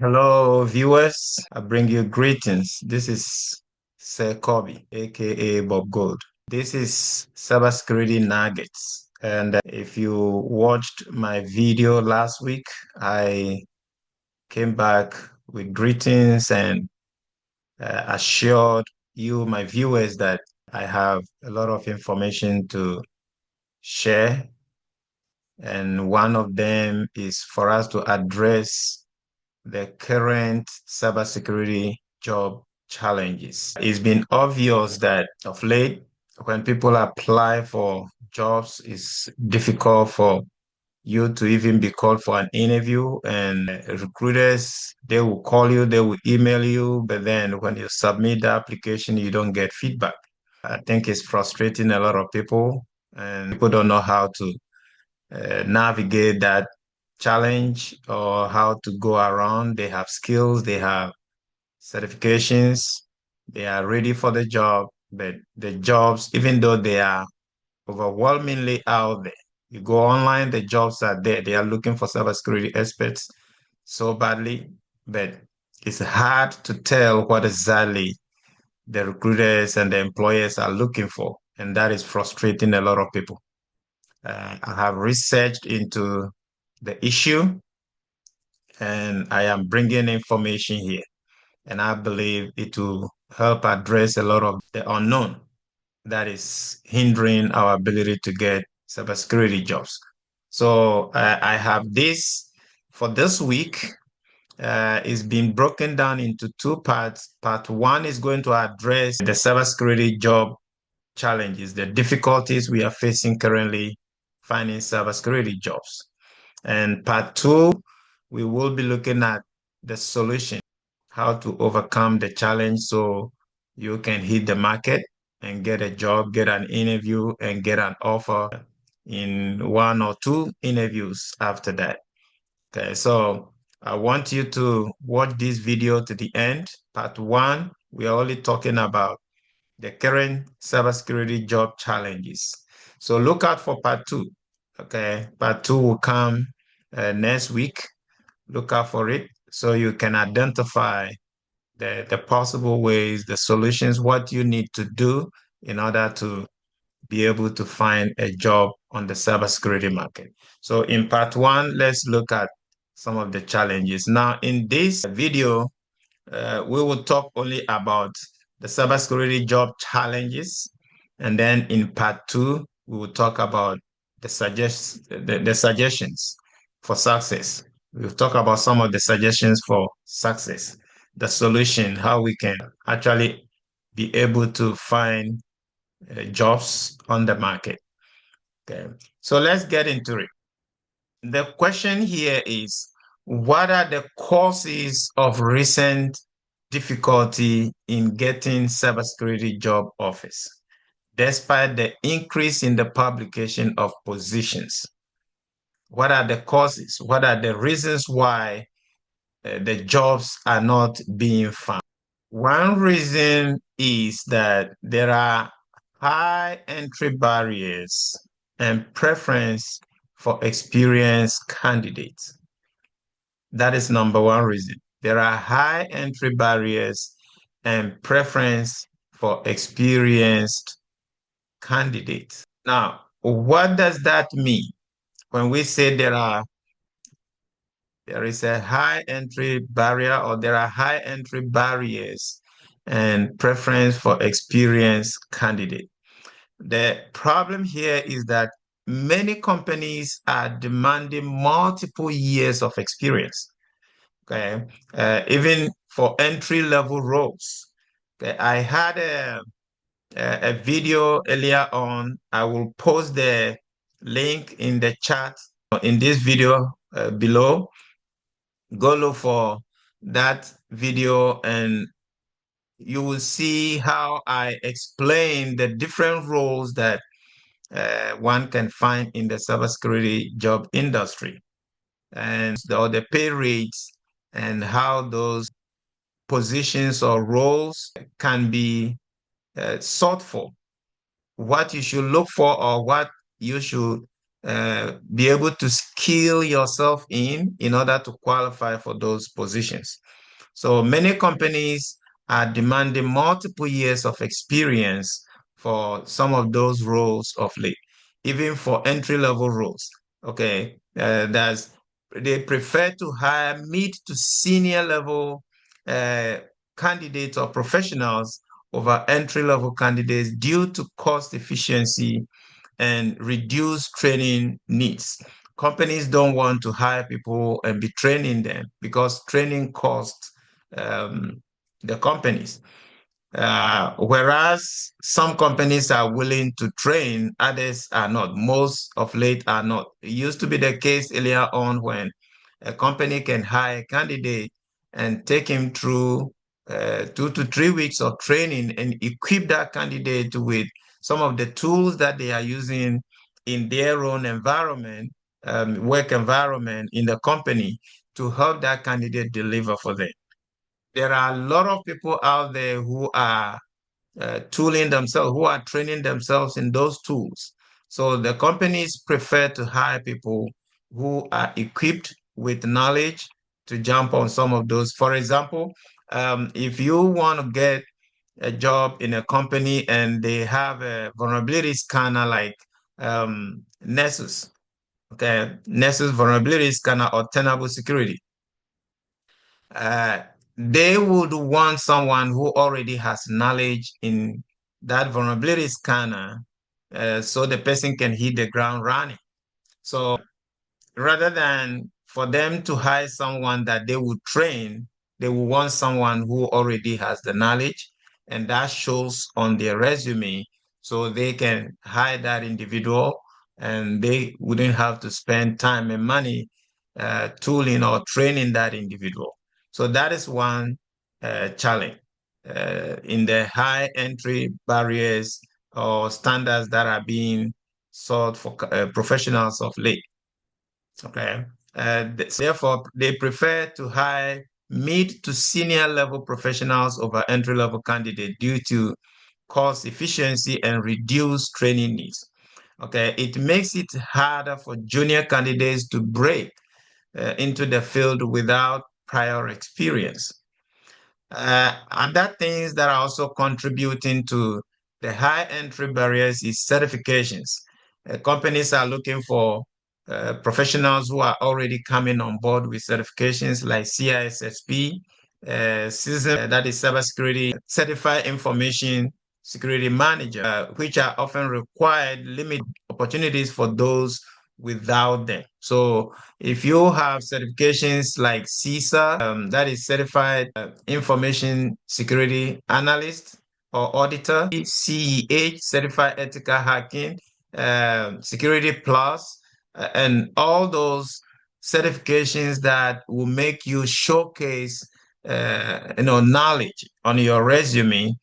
Hello, viewers. I bring you greetings. This is Sir Kobe, aka Bob Gold. This is Cybersecurity Nuggets. And if you watched my video last week, I came back with greetings and assured you, my viewers, that I have a lot of information to share. And one of them is for us to address the current cybersecurity job challenges. It's been obvious that of late, when people apply for jobs, it's difficult for you to even be called for an interview, and recruiters, they will call you, they will email you, but then when you submit the application, you don't get feedback. I think it's frustrating a lot of people, and people don't know how to navigate that challenge or how to go around. They have skills, they have certifications, they are ready for the job, but the jobs, even though they are overwhelmingly out there, you go online, the jobs are there. They are looking for cybersecurity experts so badly, but it's hard to tell what exactly the recruiters and the employers are looking for. And that is frustrating a lot of people. I have researched into the issue and I am bringing information here. And I believe it will help address a lot of the unknown that is hindering our ability to get cybersecurity jobs. So I have this for this week. It's been broken down into two parts. Part one is going to address the cybersecurity job challenges, the difficulties we are facing currently finding cybersecurity jobs. And part two, we will be looking at the solution, how to overcome the challenge so you can hit the market and get a job, get an interview, and get an offer in one or two interviews after that. Okay, so I want you to watch this video to the end. Part one, we are only talking about the current cybersecurity job challenges. So look out for part two. Okay, part two will come next week. Look out for it so you can identify the possible ways, the solutions, what you need to do in order to be able to find a job on the cybersecurity market. So in part one, let's look at some of the challenges. Now, in this video, we will talk only about the cybersecurity job challenges. And then in part two, we will talk about the suggestions for success. We'll talk about some of the suggestions for success, the solution, how we can actually be able to find jobs on the market. Okay, so let's get into it. The question here is, what are the causes of recent difficulty in getting cybersecurity job offers, despite the increase in the publication of positions? What are the causes? What are the reasons why the jobs are not being found? One reason is that there are high entry barriers and preference for experienced candidates. That is number one reason. There are high entry barriers and preference for experienced candidates. Now, what does that mean when we say there is a high entry barrier or there are high entry barriers and preference for experienced candidate? The problem here is that many companies are demanding multiple years of experience. Okay, even for entry-level roles. Okay, I had a video earlier on. I will post the link in the chat in this video below. Go look for that video and you will see how I explain the different roles that one can find in the cybersecurity job industry and the pay rates and how those positions or roles can be sought for, what you should look for or what you should be able to skill yourself in order to qualify for those positions. So many companies are demanding multiple years of experience for some of those roles of late, even for entry-level roles. Okay, they prefer to hire mid to senior level uh, candidates or professionals over entry-level candidates due to cost efficiency and reduce training needs. Companies don't want to hire people and be training them because training costs um, the companies. Whereas some companies are willing to train, others are not. Most of late are not. It used to be the case earlier on when a company can hire a candidate and take him through 2 to 3 weeks of training and equip that candidate with some of the tools that they are using in their own environment, work environment in the company to help that candidate deliver for them. There are a lot of people out there who are tooling themselves, who are training themselves in those tools. So the companies prefer to hire people who are equipped with knowledge to jump on some of those. For example, if you want to get a job in a company and they have a vulnerability scanner like Nessus, okay, Nessus vulnerability scanner or Tenable security, uh, they would want someone who already has knowledge in that vulnerability scanner so the person can hit the ground running. So rather than for them to hire someone that they would train, they will want someone who already has the knowledge and that shows on their resume so they can hire that individual and they wouldn't have to spend time and money tooling or training that individual. So that is one challenge in the high entry barriers or standards that are being sought for professionals of late. Okay. So therefore, they prefer to hire mid to senior level professionals over entry level candidates due to cost efficiency and reduced training needs. Okay. It makes it harder for junior candidates to break into the field without prior experience. Other things that are also contributing to the high entry barriers is certifications. Companies are looking for professionals who are already coming on board with certifications like CISSP, CISM, that is Cybersecurity Certified Information Security Manager, which are often required, limited opportunities for those without them. So if you have certifications like CISA, that is Certified Information Security Analyst or Auditor, CEH, Certified Ethical Hacking, Security Plus, and all those certifications that will make you showcase knowledge on your resume,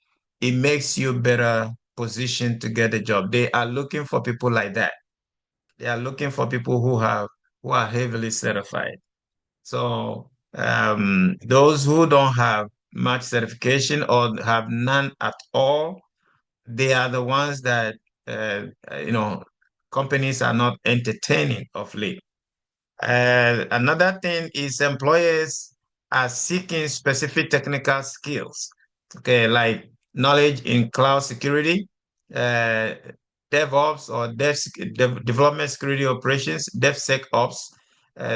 it makes you better positioned to get a job. They are looking for people like that. They are looking for people who are heavily certified. So those who don't have much certification or have none at all, they are the ones that companies are not entertaining of late. Another thing is employers are seeking specific technical skills, okay, like knowledge in cloud security, uh, DevOps or development security operations, DevSecOps,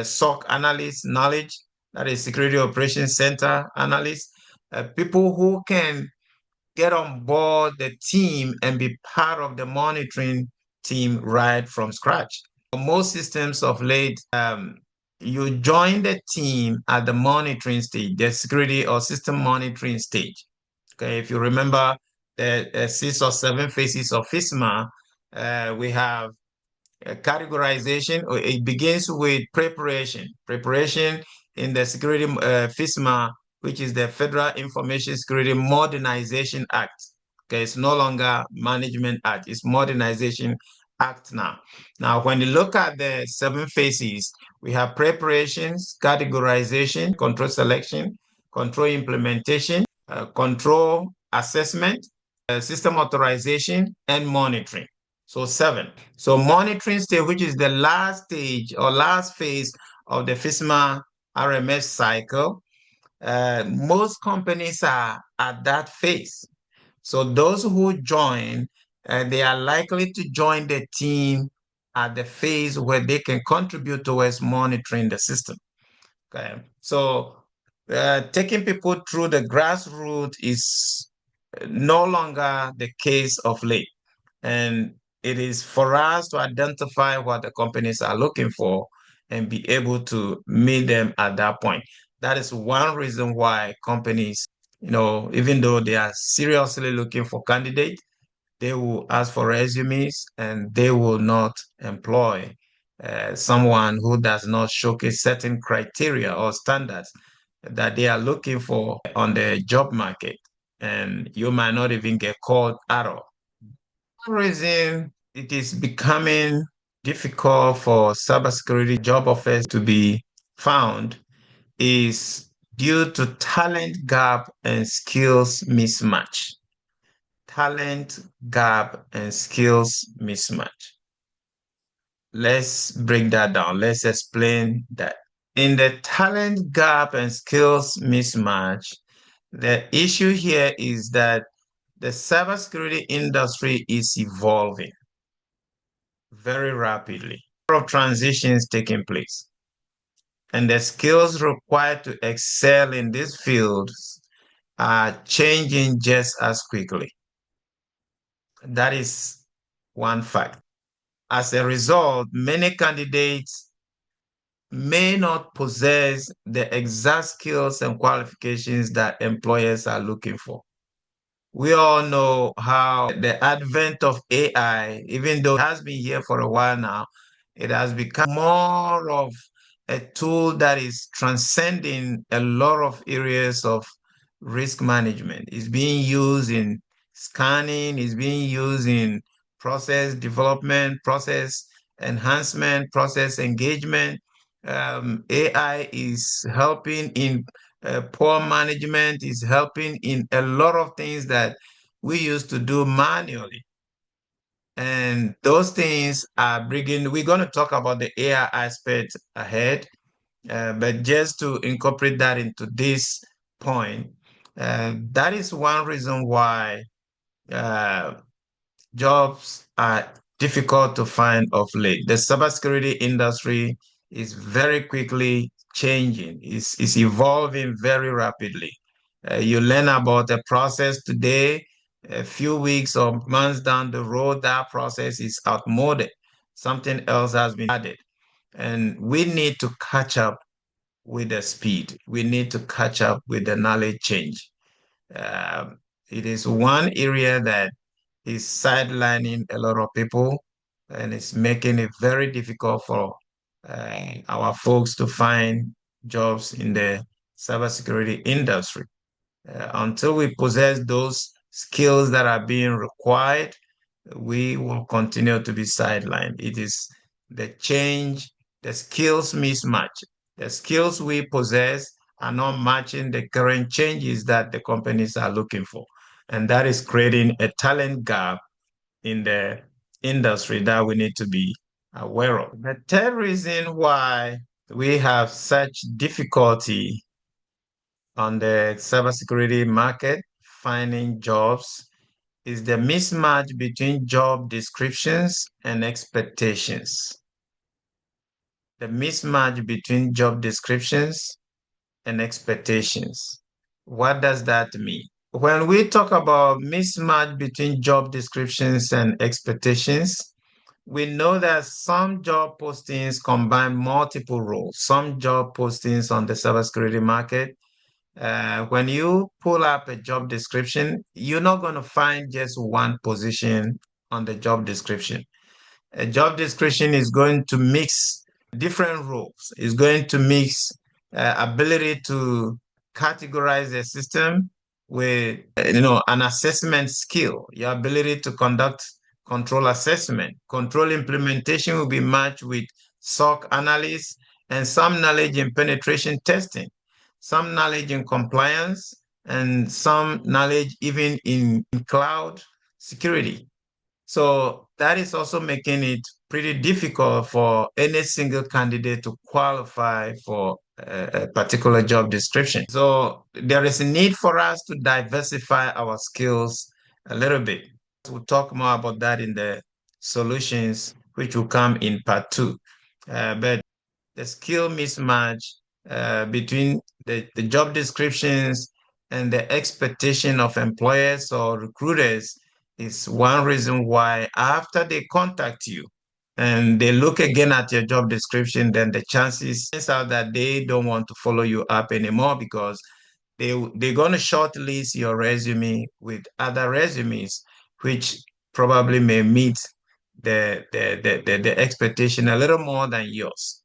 SOC analyst knowledge, that is security operations center analyst, people who can get on board the team and be part of the monitoring team right from scratch. Most systems of late, you join the team at the monitoring stage, the security or system monitoring stage. Okay, if you remember the 6 or 7 phases of FISMA, we have categorization. It begins with preparation. Preparation in the security FISMA, which is the Federal Information Security Modernization Act. Okay, it's no longer Management Act, it's Modernization Act now. Now, when you look at the 7 phases, we have preparations, categorization, control selection, control implementation, control assessment, system authorization, and monitoring. So 7. So monitoring stage, which is the last stage or last phase of the FISMA RMS cycle, most companies are at that phase. So those who join, they are likely to join the team at the phase where they can contribute towards monitoring the system. Okay. So taking people through the grassroots is no longer the case of late. And it is for us to identify what the companies are looking for and be able to meet them at that point. That is one reason why companies, even though they are seriously looking for candidates, they will ask for resumes and they will not employ someone who does not showcase certain criteria or standards that they are looking for on the job market. And you might not even get called at all. One reason it is becoming difficult for cybersecurity job offers to be found is due to talent gap and skills mismatch. Talent gap and skills mismatch. Let's break that down. Let's explain that. In the talent gap and skills mismatch, the issue here is that the cybersecurity industry is evolving very rapidly. A lot of transitions taking place. And the skills required to excel in these fields are changing just as quickly. That is one fact. As a result, many candidates may not possess the exact skills and qualifications that employers are looking for. We all know how the advent of AI, even though it has been here for a while now, it has become more of a tool that is transcending a lot of areas of risk management. It's being used in scanning, it's being used in process development, process enhancement, process engagement. AI is helping in poor management, is helping in a lot of things that we used to do manually. And those things are bringing, we're going to talk about the AI aspect ahead, but just to incorporate that into this point, that is one reason why uh, jobs are difficult to find of late. The cybersecurity industry is very quickly changing. It's evolving very rapidly. You learn about a process today, a few weeks or months down the road, that process is outmoded. Something else has been added. And we need to catch up with the speed. We need to catch up with the knowledge change. It is one area that is sidelining a lot of people and it's making it very difficult for our folks to find jobs in the cybersecurity industry. Until we possess those skills that are being required, we will continue to be sidelined. It is the change, the skills mismatch. The skills we possess are not matching the current changes that the companies are looking for. And that is creating a talent gap in the industry that we need to be aware of. The third reason why we have such difficulty on the cybersecurity market finding jobs is the mismatch between job descriptions and expectations. The mismatch between job descriptions and expectations. What does that mean? When we talk about mismatch between job descriptions and expectations, we know that some job postings combine multiple roles. Some job postings on the cybersecurity market, when you pull up a job description, you're not going to find just one position on the job description. A job description is going to mix different roles. It's going to mix ability to categorize the system with an assessment skill, your ability to conduct control assessment. Control implementation will be matched with SOC analysis and some knowledge in penetration testing, some knowledge in compliance, and some knowledge even in cloud security. So that is also making it pretty difficult for any single candidate to qualify for a particular job description. So there is a need for us to diversify our skills a little bit. We'll talk more about that in the solutions, which will come in part two. But the skill mismatch between the job descriptions and the expectation of employers or recruiters is one reason why after they contact you and they look again at your job description, then the chances are that they don't want to follow you up anymore because they're going to shortlist your resume with other resumes, which probably may meet the expectation a little more than yours.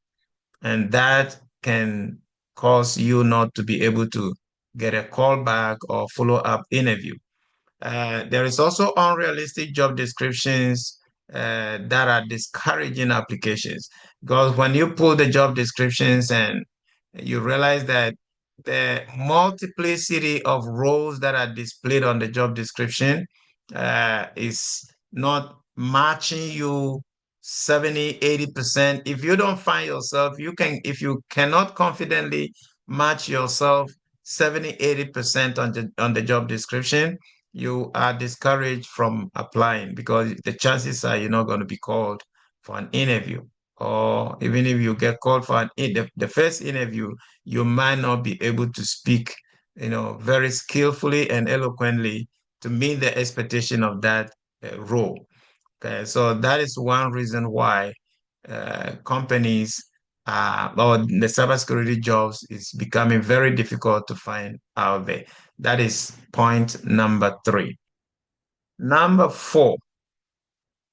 And that can cause you not to be able to get a call back or follow up interview. There is also unrealistic job descriptions that are discouraging applications because when you pull the job descriptions and you realize that the multiplicity of roles that are displayed on the job description is not matching you 70-80%. If you don't find yourself, if you cannot confidently match yourself 70-80% on the job description, you are discouraged from applying because the chances are you're not going to be called for an interview. Or even if you get called for the first interview, you might not be able to speak, very skillfully and eloquently to meet the expectation of that role. Okay, so that is one reason why companies or the cybersecurity jobs is becoming very difficult to find out there. That is point number 3. Number 4,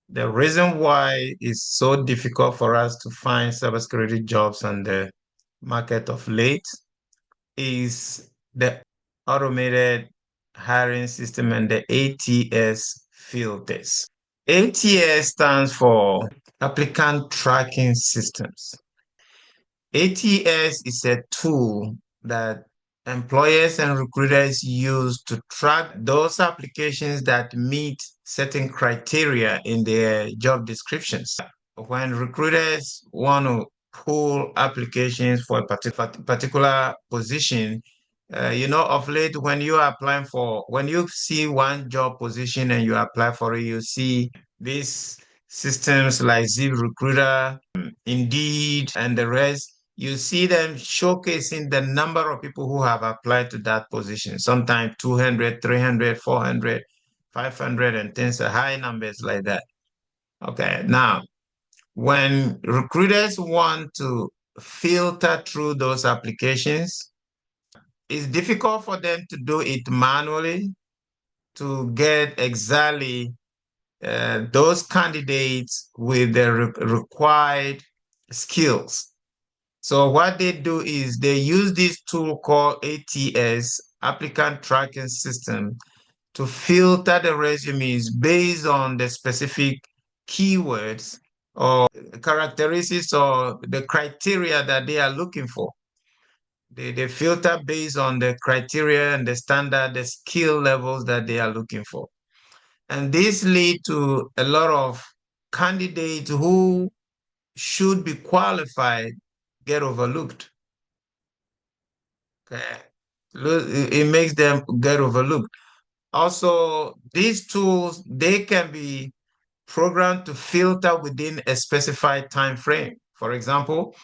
the reason why it's so difficult for us to find cybersecurity jobs on the market of late is the automated hiring system and the ATS filters. ATS stands for Applicant Tracking Systems. ATS is a tool that employers and recruiters use to track those applications that meet certain criteria in their job descriptions. When recruiters want to pull applications for a particular position, of late, when you see one job position and you apply for it, you see these systems like ZipRecruiter, Indeed, and the rest. You see them showcasing the number of people who have applied to that position, sometimes 200, 300, 400, 500, and things, high numbers like that. Okay, now, when recruiters want to filter through those applications, it's difficult for them to do it manually to get exactly those candidates with the required skills. So what they do is they use this tool called ATS, Applicant Tracking System, to filter the resumes based on the specific keywords or characteristics or the criteria that they are looking for. They filter based on the criteria and the standard, the skill levels that they are looking for. And this lead to a lot of candidates who should be qualified get overlooked. Okay. It makes them get overlooked. Also, these tools, they can be programmed to filter within a specified time frame. For example,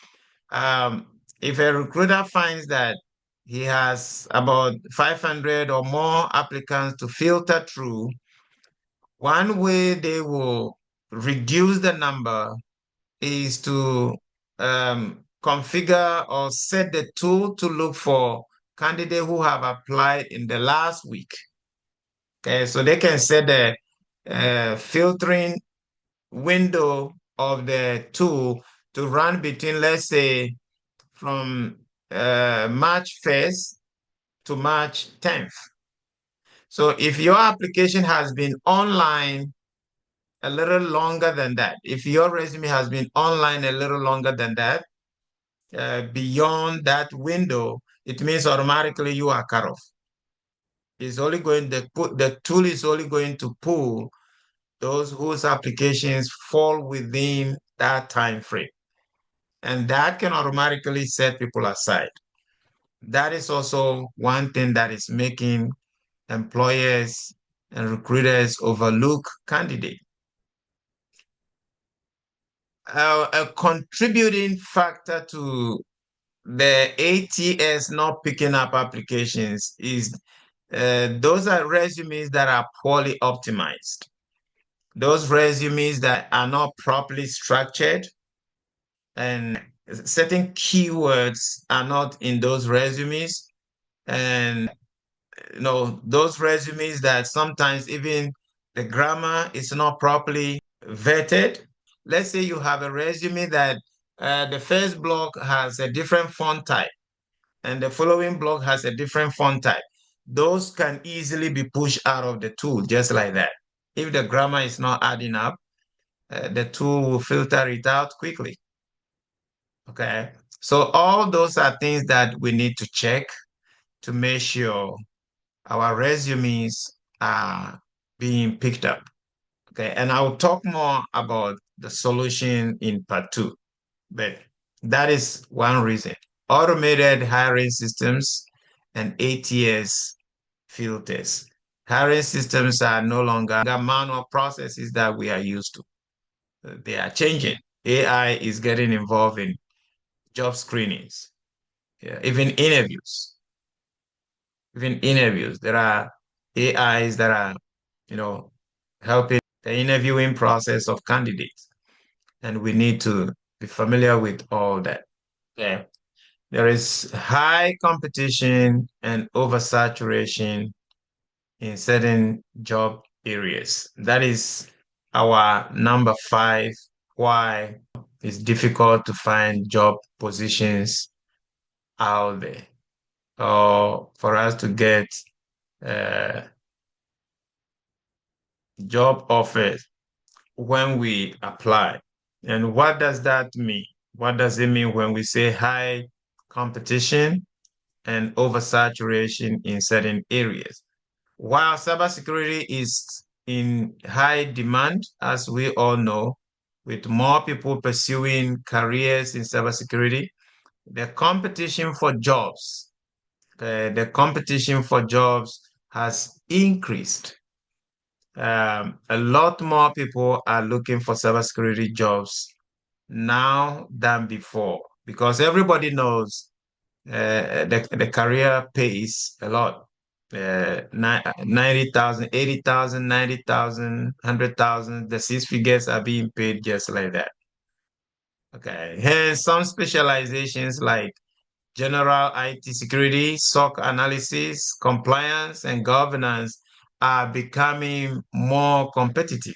if a recruiter finds that he has about 500 or more applicants to filter through, one way they will reduce the number is to configure or set the tool to look for candidates who have applied in the last week. Okay, so they can set the filtering window of the tool to run between, let's say, from March 1st to March 10th. So if your application has been online a little longer than that, if your resume has been online a little longer than that, beyond that window, it means automatically you are cut off. It's only going the tool is only going to pull those whose applications fall within that time frame. And that can automatically set people aside. That is also one thing that is making employers and recruiters overlook candidates. A contributing factor to the ATS not picking up applications is those are resumes that are poorly optimized. Those resumes that are not properly structured and certain keywords are not in those resumes. And those resumes that sometimes even the grammar is not properly vetted. Let's say you have a resume that the first block has a different font type and the following block has a different font type. Those can easily be pushed out of the tool just like that. If the grammar is not adding up, the tool will filter it out quickly. Okay. So all those are things that we need to check to make sure our resumes are being picked up. Okay. And I'll talk more about the solution in part two, but that is one reason. Automated hiring systems and ATS filters. Hiring systems are no longer manual processes that we are used to. They are changing. AI is getting involved in job screenings, yeah, even interviews. Even interviews, there are AIs that are, helping the interviewing process of candidates. And we need to be familiar with all that. Yeah. There is high competition and oversaturation in certain job areas. That is our number five, why it's difficult to find job positions out there or for us to get uh, job offers when we apply. And what does that mean? What does it mean when we say high competition and oversaturation in certain areas? While cybersecurity is in high demand, as we all know, with more people pursuing careers in cybersecurity, the competition for jobs, has increased. A lot more people are looking for cybersecurity jobs now than before because everybody knows the career pays a lot. 90,000, 80,000, 90,000, 100,000, the six figures are being paid just like that. Okay. Hence, some specializations like general IT security, SOC analysis, compliance, and governance are becoming more competitive.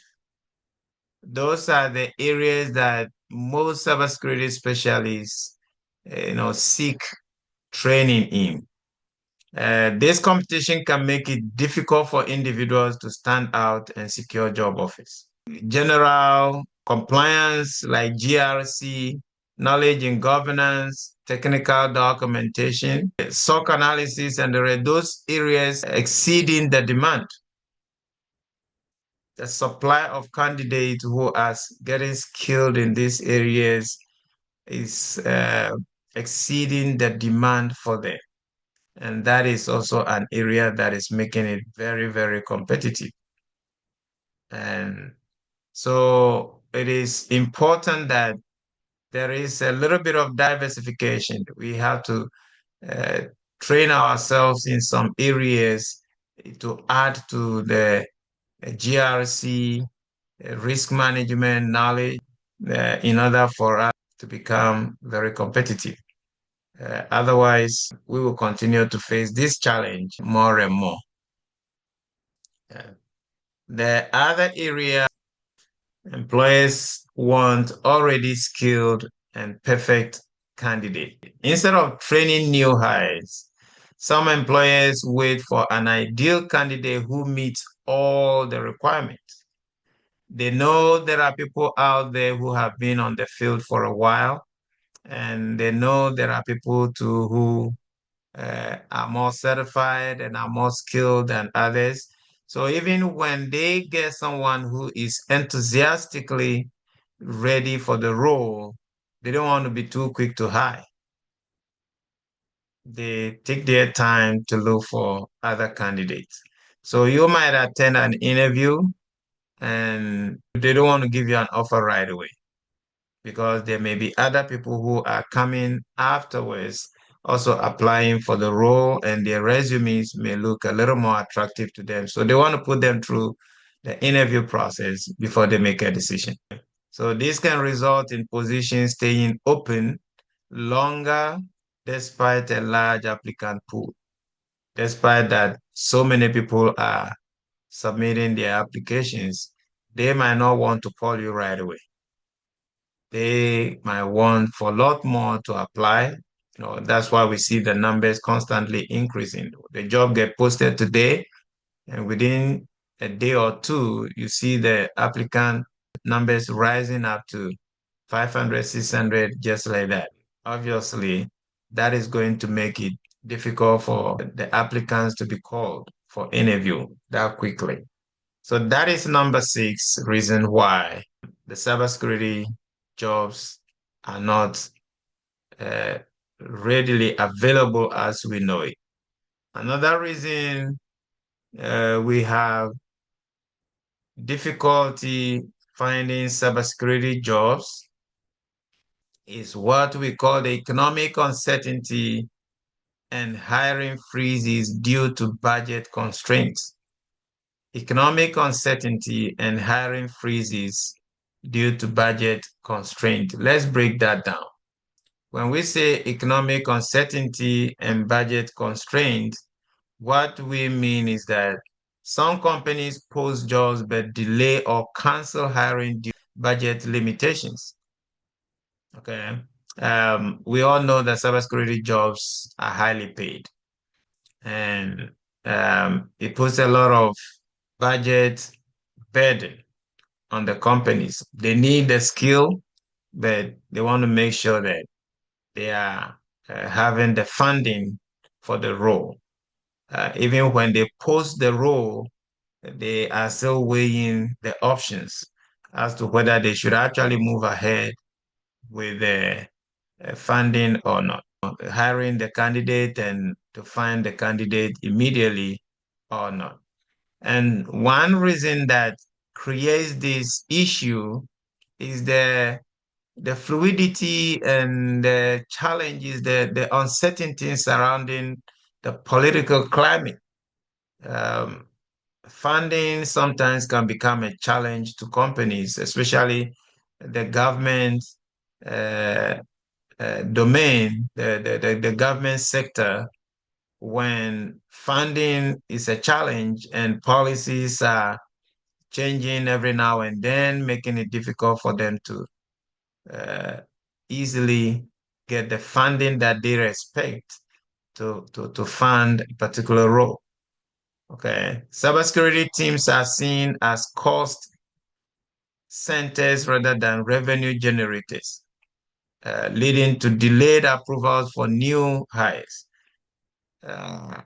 Those are the areas that most cybersecurity specialists, seek training in. This competition can make it difficult for individuals to stand out and secure job offers. General compliance like GRC, knowledge and governance, technical documentation, SOC analysis, and those areas exceeding the demand. The supply of candidates who are getting skilled in these areas is exceeding the demand for them. And that is also an area that is making it very, very competitive. And so it is important that there is a little bit of diversification. We have to uh, train ourselves in some areas to add to the GRC, risk management knowledge, in order for us to become very competitive. Otherwise, we will continue to face this challenge more and more. The other area, employers want already skilled and perfect candidate. Instead of training new hires, some employers wait for an ideal candidate who meets all the requirements. They know there are people out there who have been on the field for a while, and they know there are people who are more certified and are more skilled than others. So even when they get someone who is enthusiastically ready for the role, they don't want to be too quick to hire. They take their time to look for other candidates. So you might attend an interview and they don't want to give you an offer right away because there may be other people who are coming afterwards also applying for the role and their resumes may look a little more attractive to them. So they want to put them through the interview process before they make a decision. So this can result in positions staying open longer despite a large applicant pool. Despite that, so many people are submitting their applications, they might not want to call you right away. They might want for a lot more to apply. That's why we see the numbers constantly increasing. The job get posted today, and within a day or two, you see the applicant numbers rising up to 500, 600, just like that. Obviously, that is going to make it difficult for the applicants to be called for interview that quickly. So that is number six reason why the cybersecurity jobs are not uh, readily available as we know it. Another reason we have difficulty finding cybersecurity jobs is what we call the economic uncertainty and hiring freezes due to budget constraints. Economic uncertainty and hiring freezes due to budget constraint. Let's break that down. When we say economic uncertainty and budget constraint, what we mean is that some companies post jobs but delay or cancel hiring due to budget limitations. Okay. We all know that cybersecurity jobs are highly paid and it puts a lot of budget burden on the companies. They need the skill, but they want to make sure that they are having the funding for the role. Even when they post the role, they are still weighing the options as to whether they should actually move ahead with the funding or not, hiring the candidate and to find the candidate immediately or not. And one reason that creates this issue is the fluidity and the challenges, the uncertainty surrounding the political climate. Um, Funding sometimes can become a challenge to companies, especially the government uh, domain, the government sector, when funding is a challenge and policies are changing every now and then, making it difficult for them to uh, easily get the funding that they expect to fund a particular role. Okay. Cybersecurity teams are seen as cost centers rather than revenue generators, leading to delayed approvals for new hires. Uh,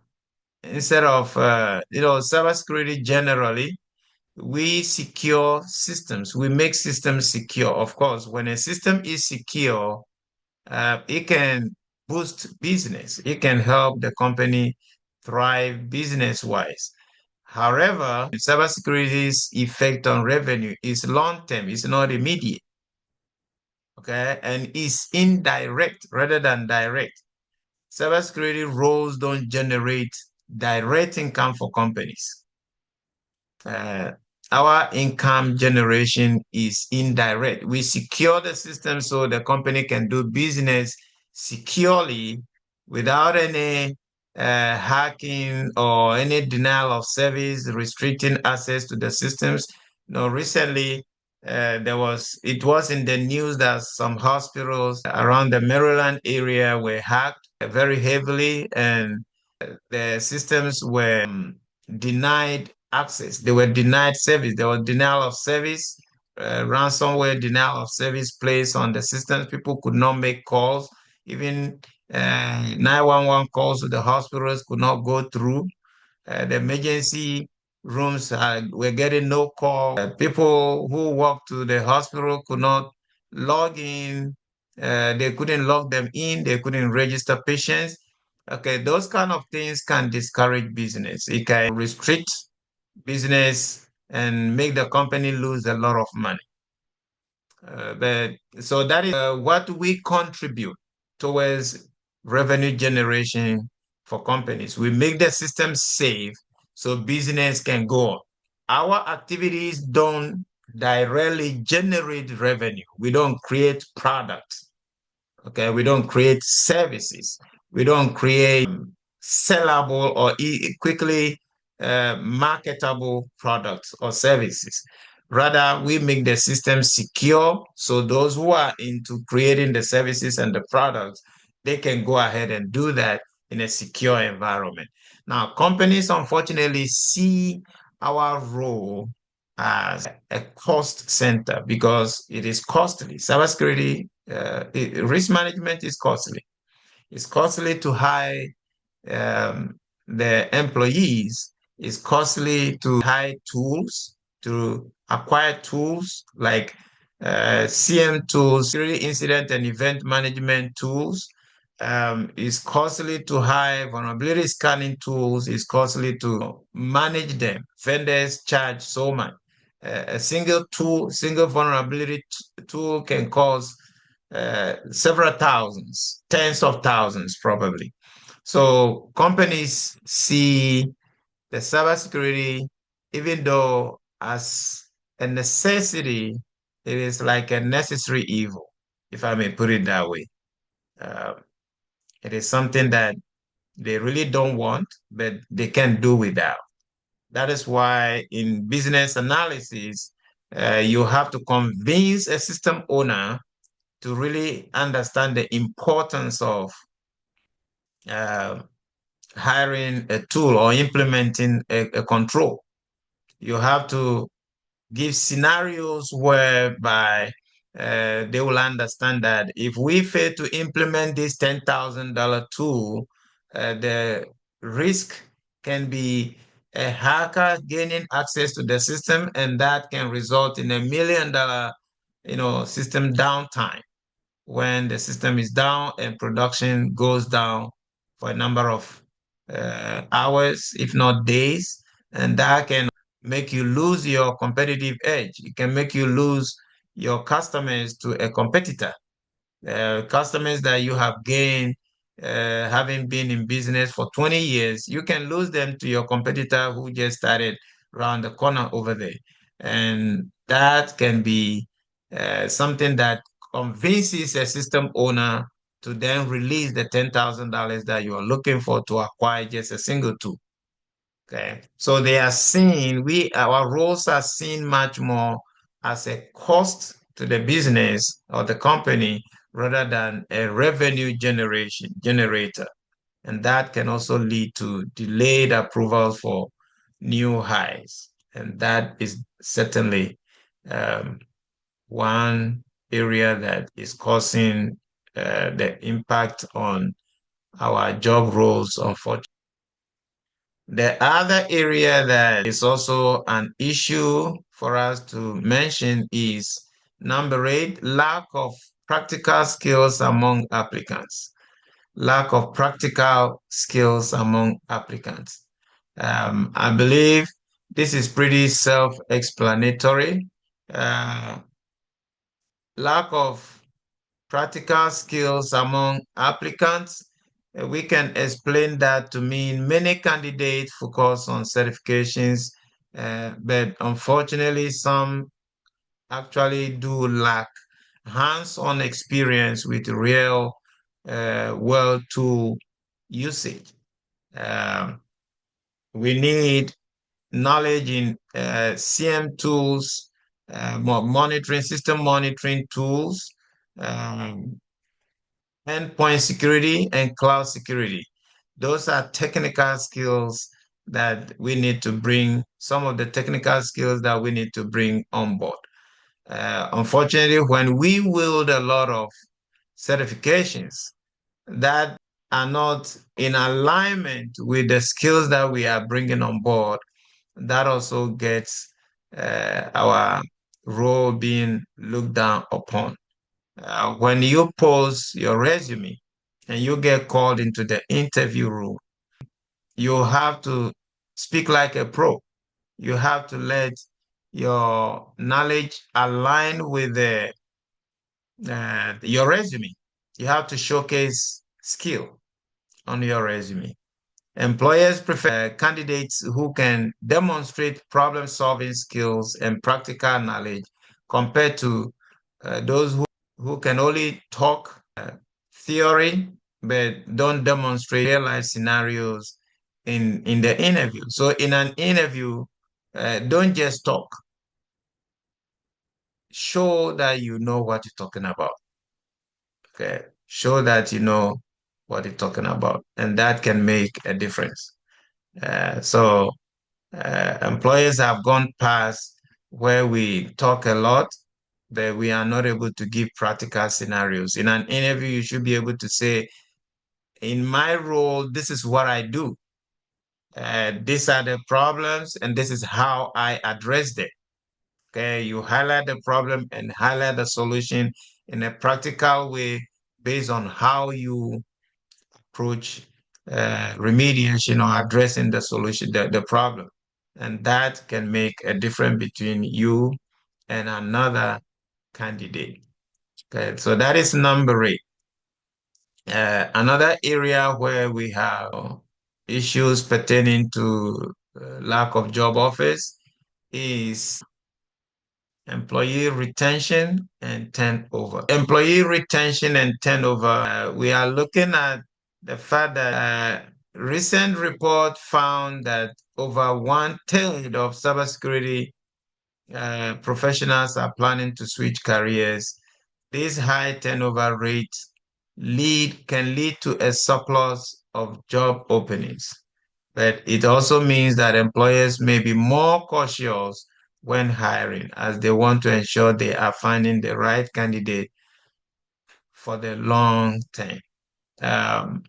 Instead of, cybersecurity generally, we secure systems. We make systems secure. Of course, when a system is secure, it can boost business. It can help the company thrive business-wise. However, cybersecurity's effect on revenue is long-term. It's not immediate. Okay, and it's indirect rather than direct. Cybersecurity roles don't generate direct income for companies. Uh, our income generation is indirect. We secure the system so the company can do business securely without any hacking or any denial of service, restricting access to the systems. Recently, it was in the news that some hospitals around the Maryland area were hacked very heavily and the systems were denied access. They were denied service. There was denial of service, ransomware denial of service placed on the systems. People could not make calls. Even 911 calls to the hospitals could not go through. The emergency rooms were getting no call. People who walked to the hospital could not log in. They couldn't log them in. They couldn't register patients. Okay, those kind of things can discourage business. It can restrict business and make the company lose a lot of money. But so that is what we contribute towards revenue generation for companies. We make the system safe so business can go on. Our activities don't directly generate revenue. We don't create products. Okay, we don't create services. We don't create sellable or quickly marketable products or services. Rather, we make the system secure so those who are into creating the services and the products, they can go ahead and do that in a secure environment. Now, companies unfortunately see our role as a cost center because it is costly. Cybersecurity, risk management is costly. It's costly to hire the employees. It's costly to hire tools, to acquire tools like CM tools, security incident and event management tools. It's costly to hire vulnerability scanning tools. It's costly to manage them. Vendors charge so much. A single tool, single vulnerability tool can cost several thousands, tens of thousands probably. So companies see the cybersecurity, even though as a necessity, it is like a necessary evil, if I may put it that way. Uh, it is something that they really don't want, but they can do without. That is why in business analysis, you have to convince a system owner to really understand the importance of uh, hiring a tool or implementing a control. You have to give scenarios whereby they will understand that if we fail to implement this $10,000 tool, the risk can be a hacker gaining access to the system, and that can result in $1 million, system downtime when the system is down and production goes down for a number of hours, if not days, and that can make you lose your competitive edge. It can make you lose your customers to a competitor. Customers that you have gained having been in business for 20 years, you can lose them to your competitor who just started around the corner over there. And that can be something that convinces a system owner to then release the $10,000 that you are looking for to acquire just a single tool. Okay. So they are seen, our roles are seen much more as a cost to the business or the company rather than a revenue generator. And that can also lead to delayed approvals for new highs. And that is certainly um, one area that is causing the impact on our job roles, unfortunately. The other area that is also an issue for us to mention is number 8, lack of practical skills among applicants. Lack of practical skills among applicants. I believe this is pretty self-explanatory. Lack of practical skills among applicants. We can explain that to mean many candidates focus on certifications, but unfortunately, some actually do lack hands-on experience with real world tool usage. Um, we need knowledge in CM tools, monitoring, system monitoring tools, um, endpoint security, and cloud security. Those are technical skills that we need to bring, some of the technical skills that we need to bring on board. Unfortunately, when we wield a lot of certifications that are not in alignment with the skills that we are bringing on board, that also gets our role being looked down upon. When you post your resume and you get called into the interview room, you have to speak like a pro. You have to let your knowledge align with your resume. You have to showcase skill on your resume. Employers prefer candidates who can demonstrate problem-solving skills and practical knowledge compared to those who can only talk theory but don't demonstrate real-life scenarios in the interview. So in an interview, don't just talk. Show that you know what you're talking about. Okay. Show that you know what you're talking about, and that can make a difference. So employers have gone past where we talk a lot, but we are not able to give practical scenarios. In an interview, you should be able to say, in my role, this is what I do. These are the problems, and this is how I address them. Okay, you highlight the problem and highlight the solution in a practical way based on how you approach remediation or addressing the solution, the problem. And that can make a difference between you and another candidate. Okay, so that is number 8. Another area where we have issues pertaining to lack of job offers is employee retention and turnover. Employee retention and turnover, we are looking at the fact that recent report found that over 1/3 of cybersecurity professionals are planning to switch careers. This high turnover rate can lead to a surplus of job openings. But it also means that employers may be more cautious when hiring as they want to ensure they are finding the right candidate for the long term. Um,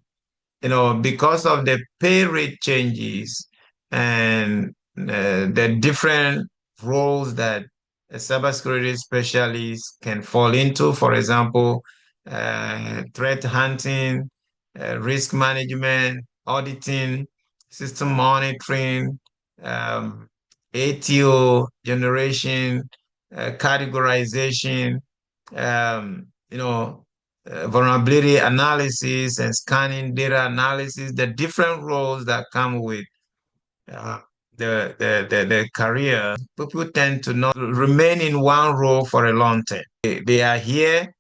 because of the pay rate changes and the different roles that a cybersecurity specialist can fall into, for example, threat hunting, risk management, auditing, system monitoring, ATO generation, categorization, vulnerability analysis and scanning data analysis, the different roles that come with uh, the career. People tend to not remain in one role for a long time. They are here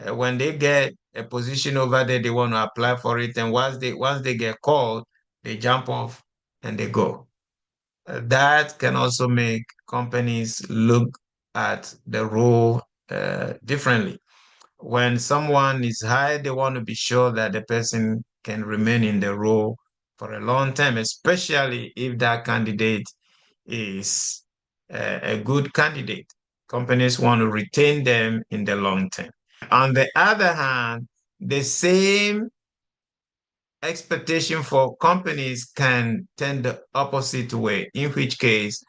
when they get a position over there, they want to apply for it, and once they get called, they jump off and they go. That can also make companies look at the role differently. When someone is hired, they want to be sure that the person can remain in the role for a long time, especially if that candidate is a good candidate. Companies want to retain them in the long term. On the other hand, the same expectation for companies can tend the opposite way, in which case,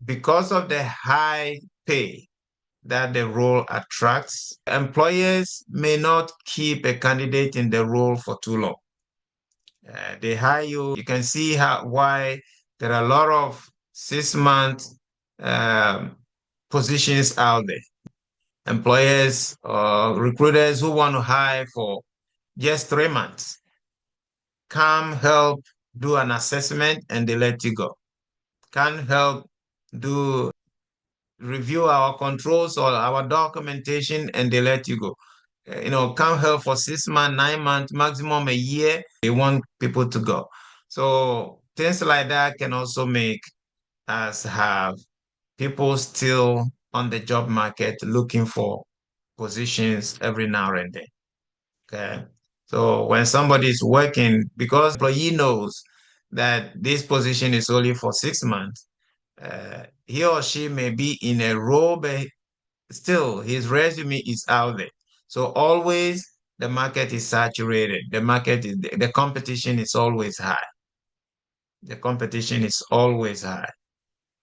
because of the high pay that the role attracts, employers may not keep a candidate in the role for too long. They hire you. You can see why there are a lot of 6-month positions out there. Employers or recruiters who want to hire for just 3 months come help do an assessment and they let you go. Can help do review our controls or our documentation and they let you go. Come help for 6 months, 9 months, maximum a year. They want people to go. So things like that can also make us have people still on the job market looking for positions every now and then. Okay. So when somebody is working, because employee knows that this position is only for 6 months, he or she may be in a role, but still his resume is out there. So always the market is saturated. The competition is always high. The competition is always high.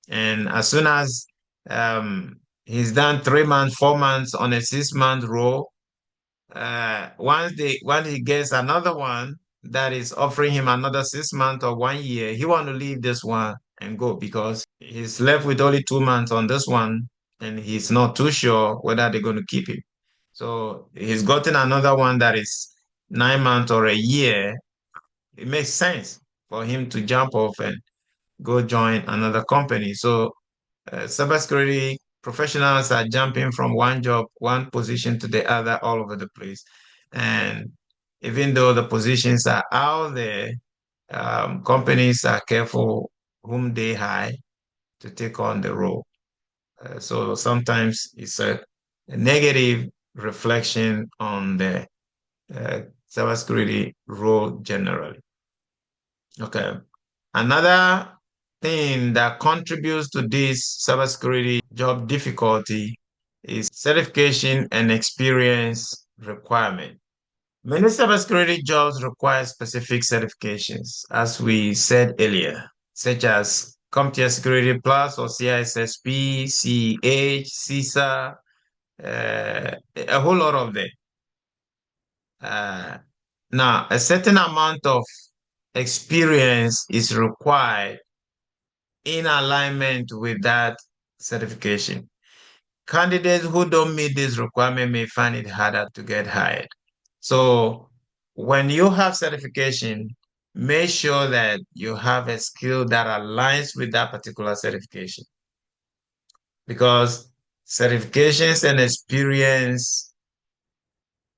And as soon as he's done 3 months, 4 months on a 6 month role, once he gets another one that is offering him another 6 months or 1 year, he want to leave this one and go because he's left with only 2 months on this one, and he's not too sure whether they're going to keep him. So he's gotten another one that is 9 months or a year. It makes sense for him to jump off and go join another company. So cybersecurity professionals are jumping from one job, one position to the other all over the place. And even though the positions are out there, companies are careful whom they hire to take on the role. So sometimes it's a negative reflection on the uh, cybersecurity role generally. Okay. Another thing that contributes to this cybersecurity job difficulty is certification and experience requirement. Many cybersecurity jobs require specific certifications, as we said earlier, such as Computer Security Plus or CISSP, CEH, CISA, a whole lot of them. Uh, Now, a certain amount of experience is required in alignment with that certification. Candidates who don't meet this requirement may find it harder to get hired. So when you have certification, make sure that you have a skill that aligns with that particular certification because certifications and experience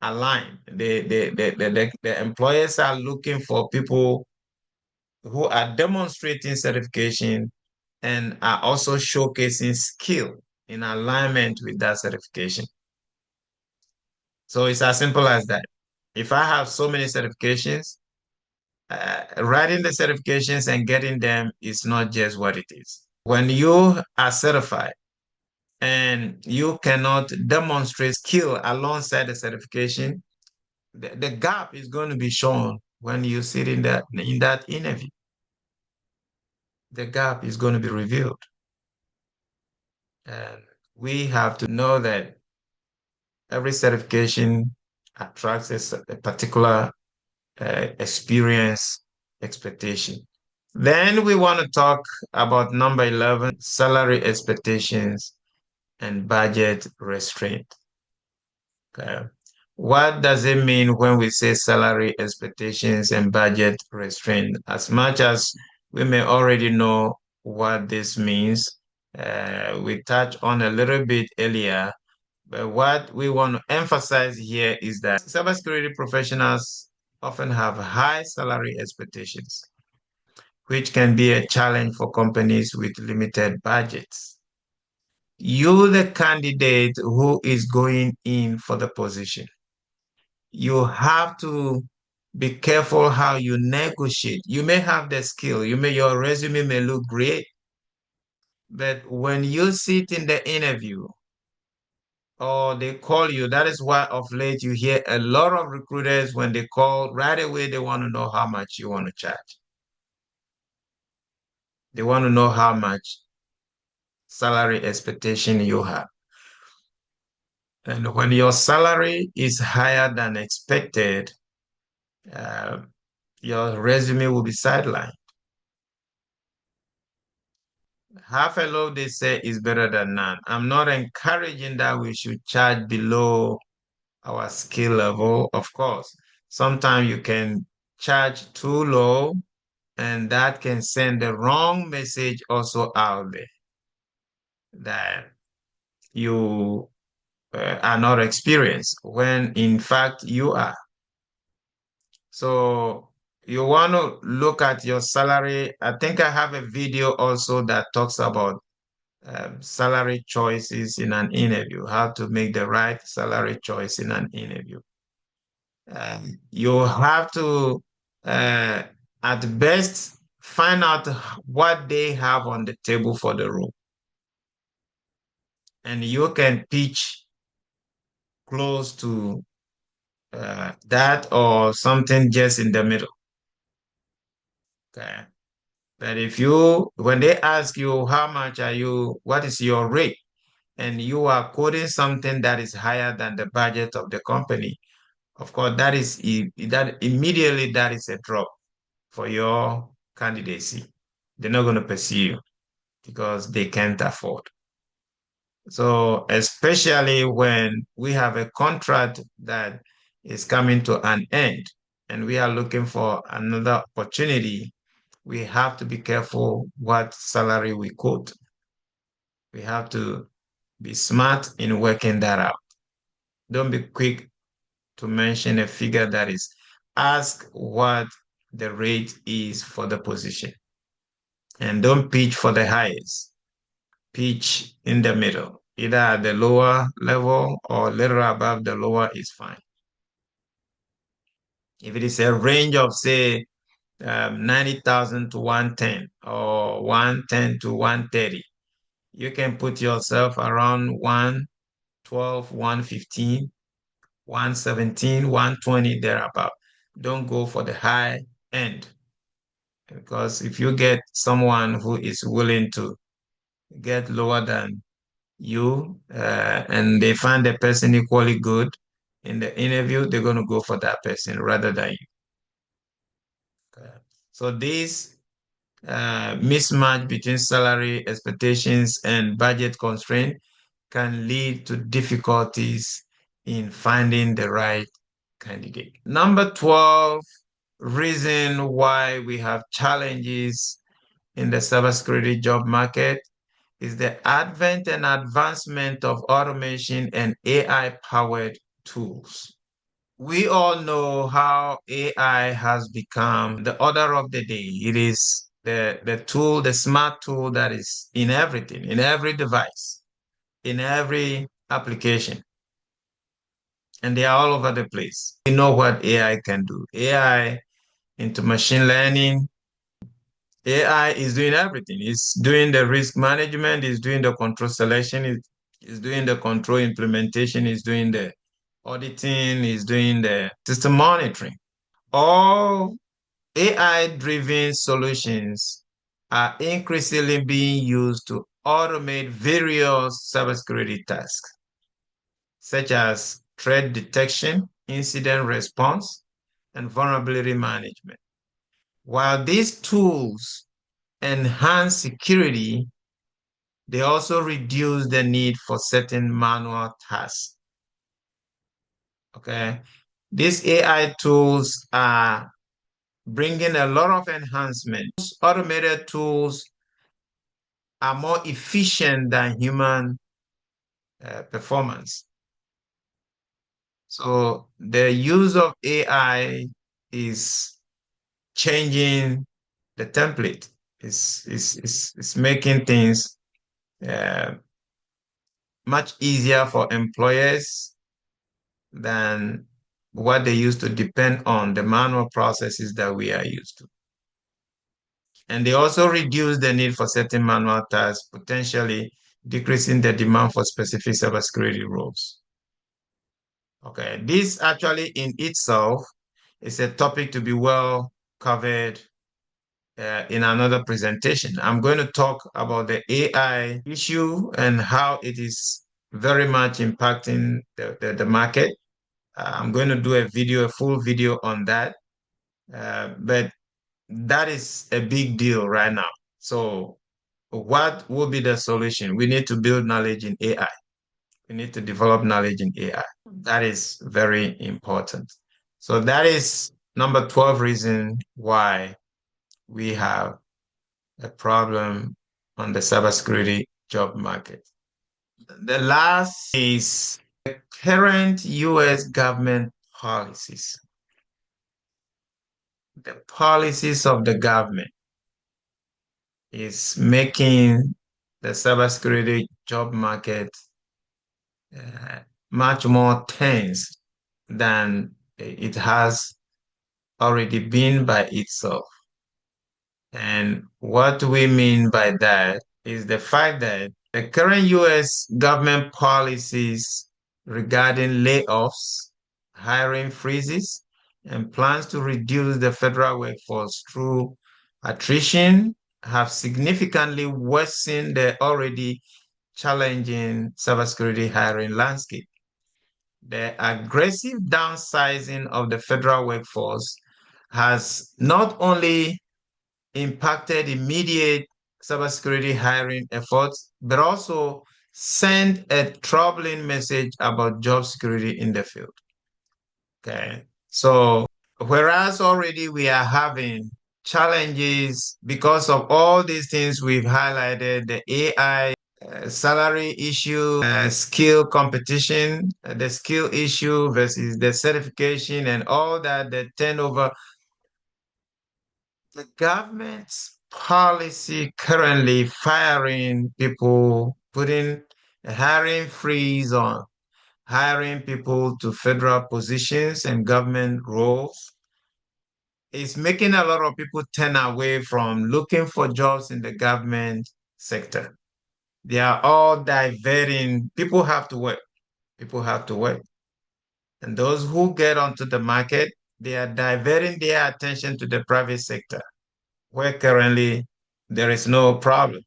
align. The employers are looking for people who are demonstrating certification and are also showcasing skill in alignment with that certification. So it's as simple as that. If I have so many certifications, writing the certifications and getting them is not just what it is. When you are certified and you cannot demonstrate skill alongside the certification, the gap is going to be shown when you sit in that interview. The gap is going to be revealed. And we have to know that every certification attracts a particular experience expectation. Then we want to talk about number 11, salary expectations and budget restraint. Okay. What does it mean when we say salary expectations and budget restraint? As much as we may already know what this means, we touched on a little bit earlier, but what we want to emphasize here is that cybersecurity professionals often have high salary expectations, which can be a challenge for companies with limited budgets. You, the candidate who is going in for the position, you have to be careful how you negotiate. You may have the skill, your resume may look great, but when you sit in the interview, or they call you. That is why of late you hear a lot of recruiters when they call right away, they want to know how much you want to charge. They want to know how much salary expectation you have. And when your salary is higher than expected, uh, your resume will be sidelined. Half a loaf, they say, is better than none. I'm not encouraging that we should charge below our skill level. Of course, sometimes you can charge too low and that can send the wrong message also out there that you are not experienced when in fact you are. So you want to look at your salary. I think I have a video also that talks about salary choices in an interview, how to make the right salary choice in an interview. You have to, uh, at best, find out what they have on the table for the role. And you can pitch close to that or something just in the middle. Okay. But when they ask you how much what is your rate, and you are quoting something that is higher than the budget of the company, of course, that immediately that is a drop for your candidacy. They're not going to pursue you because they can't afford. So especially when we have a contract that is coming to an end and we are looking for another opportunity, we have to be careful what salary we quote. We have to be smart in working that out. Don't be quick to mention a figure that is. Ask what the rate is for the position. And don't pitch for the highest. Pitch in the middle. Either at the lower level or a little above the lower is fine. If it is a range of, say, 90,000 to 110 or 110 to 130, you can put yourself around 112, 115, 117, 120, thereabout. Don't go for the high end because if you get someone who is willing to get lower than you and they find the person equally good in the interview, they're going to go for that person rather than you. Okay. So this mismatch between salary expectations and budget constraint can lead to difficulties in finding the right candidate. Number 12, reason why we have challenges in the cybersecurity job market is the advent and advancement of automation and AI-powered tools. We all know how AI has become the order of the day. It is the tool, the smart tool that is in everything, in every device, in every application. And they are all over the place. We know what AI can do. AI into machine learning. AI is doing everything. It's doing the risk management, it's doing the control selection, it's doing the control implementation, it's doing the auditing, it's doing the system monitoring. All AI-driven solutions are increasingly being used to automate various cybersecurity tasks, such as threat detection, incident response, and vulnerability management. While these tools enhance security, they also reduce the need for certain manual tasks. Okay. These AI tools are bringing a lot of enhancements. Automated tools are more efficient than human performance. So the use of AI is changing the template. It's making things uh, much easier for employers than what they used to depend on, the manual processes that we are used to. And they also reduce the need for certain manual tasks, potentially decreasing the demand for specific cybersecurity roles. Okay, this actually in itself is a topic to be well covered in another presentation. I'm going to talk about the AI issue and how it is very much impacting the market. I'm going to do a full video on that. But that is a big deal right now. So what will be the solution? We need to build knowledge in AI. We need to develop knowledge in AI. That is very important. So that is number 12 reason why we have a problem on the cybersecurity job market. The last is the current US government policies. The policies of the government is making the cybersecurity job market uh, much more tense than it has already been by itself. And what we mean by that is the fact that the current US government policies regarding layoffs, hiring freezes, and plans to reduce the federal workforce through attrition have significantly worsened the already challenging cybersecurity hiring landscape. The aggressive downsizing of the federal workforce has not only impacted immediate cybersecurity hiring efforts, but also sent a troubling message about job security in the field. Okay. So, whereas already we are having challenges because of all these things we've highlighted, the AI, salary issue, skill competition, the skill issue versus the certification and all that, the turnover. The government's policy currently firing people, putting a hiring freeze on hiring people to federal positions and government roles is making a lot of people turn away from looking for jobs in the government sector. They are all diverting. People have to work. People have to work. And those who get onto the market, they are diverting their attention to the private sector, where currently there is no problem.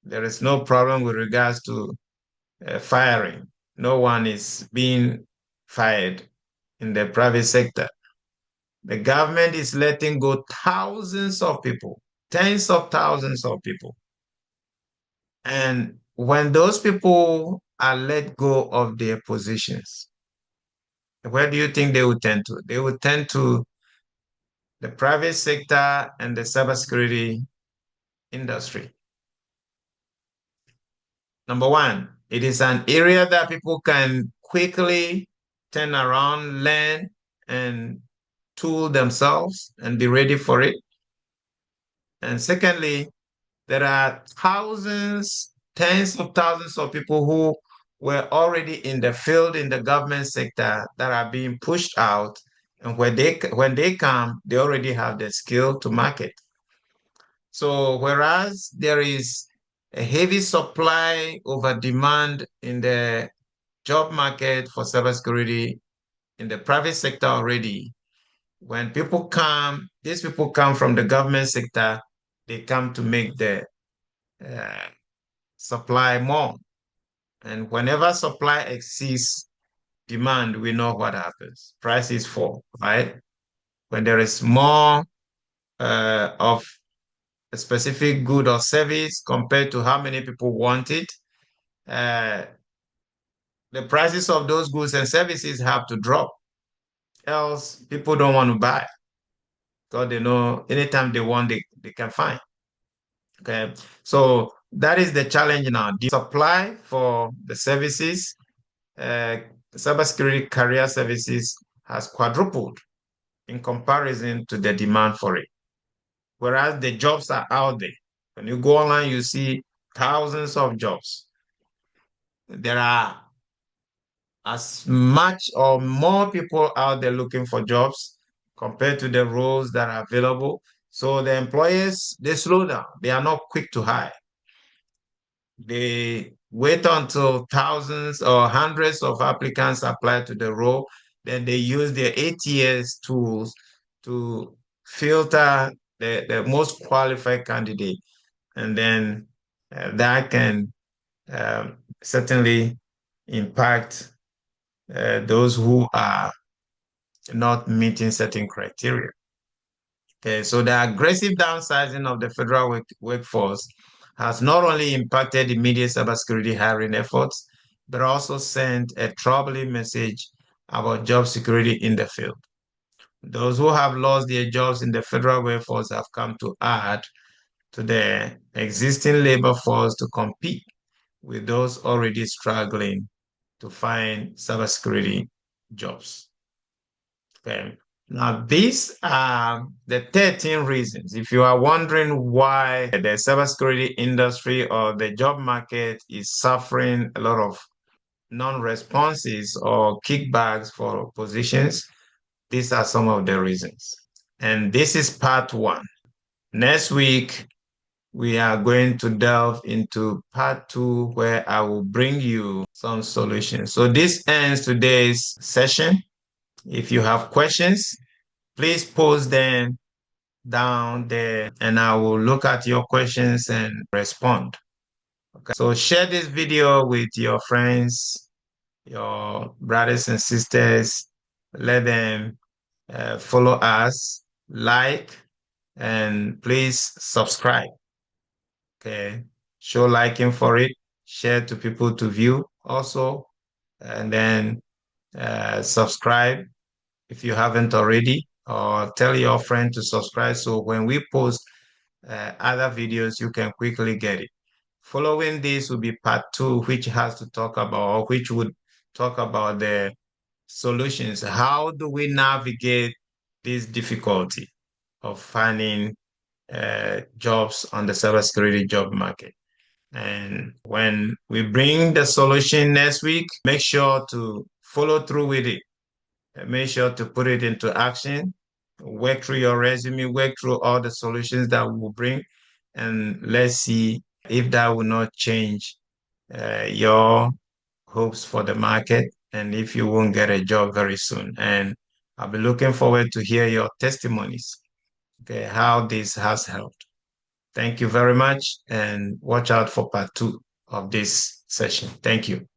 There is no problem with regards to firing. No one is being fired in the private sector. The government is letting go thousands of people, tens of thousands of people. And when those people are let go of their positions, where do you think they will tend to? They will tend to the private sector and the cybersecurity industry. Number one, it is an area that people can quickly turn around, learn, and tool themselves and be ready for it. And secondly, there are thousands, tens of thousands of people who were already in the field in the government sector that are being pushed out. And when they come, they already have the skill to market. So whereas there is a heavy supply over demand in the job market for cybersecurity in the private sector already, when people come, these people come from the government sector, they come to make the uh, supply more. And whenever supply exceeds demand, we know what happens. Prices fall, right? When there is more of a specific good or service compared to how many people want it, uh, the prices of those goods and services have to drop. Else, people don't want to buy because they know anytime they want, they can find. Okay, so that is the challenge now. The supply for the services, uh, cybersecurity career services has quadrupled in comparison to the demand for it. Whereas the jobs are out there. When you go online, you see thousands of jobs. There are as much or more people out there looking for jobs compared to the roles that are available. So the employers, they slow down. They are not quick to hire. They wait until thousands or hundreds of applicants apply to the role. Then they use their ATS tools to filter the most qualified candidate. And then that can certainly impact those who are not meeting certain criteria. Okay, so the aggressive downsizing of the federal workforce has not only impacted immediate cybersecurity hiring efforts, but also sent a troubling message about job security in the field. Those who have lost their jobs in the federal workforce have come to add to the existing labor force to compete with those already struggling to find cybersecurity jobs. Okay. Now, these are the 13 reasons. If you are wondering why the cybersecurity industry or the job market is suffering a lot of non-responses or kickbacks for positions, these are some of the reasons. And this is part one. Next week, we are going to delve into part two, where I will bring you some solutions. So this ends today's session. If you have questions, please post them down there and I will look at your questions and respond. Okay. So share this video with your friends, your brothers and sisters. Let them follow us, like, and please subscribe. Okay. Show liking for it, share to people to view also, and then subscribe if you haven't already, or tell your friend to subscribe so when we post other videos, you can quickly get it. Following this will be part two, which has to talk about, or which would talk about the solutions. How do we navigate this difficulty of finding jobs on the cybersecurity job market? And when we bring the solution next week, make sure to follow through with it. Make sure to put it into action. Work through your resume, work through all the solutions that we will bring, and let's see if that will not change your hopes for the market and if you won't get a job very soon. And I'll be looking forward to hear your testimonies, okay, how this has helped. Thank you very much, and watch out for part two of this session. Thank you.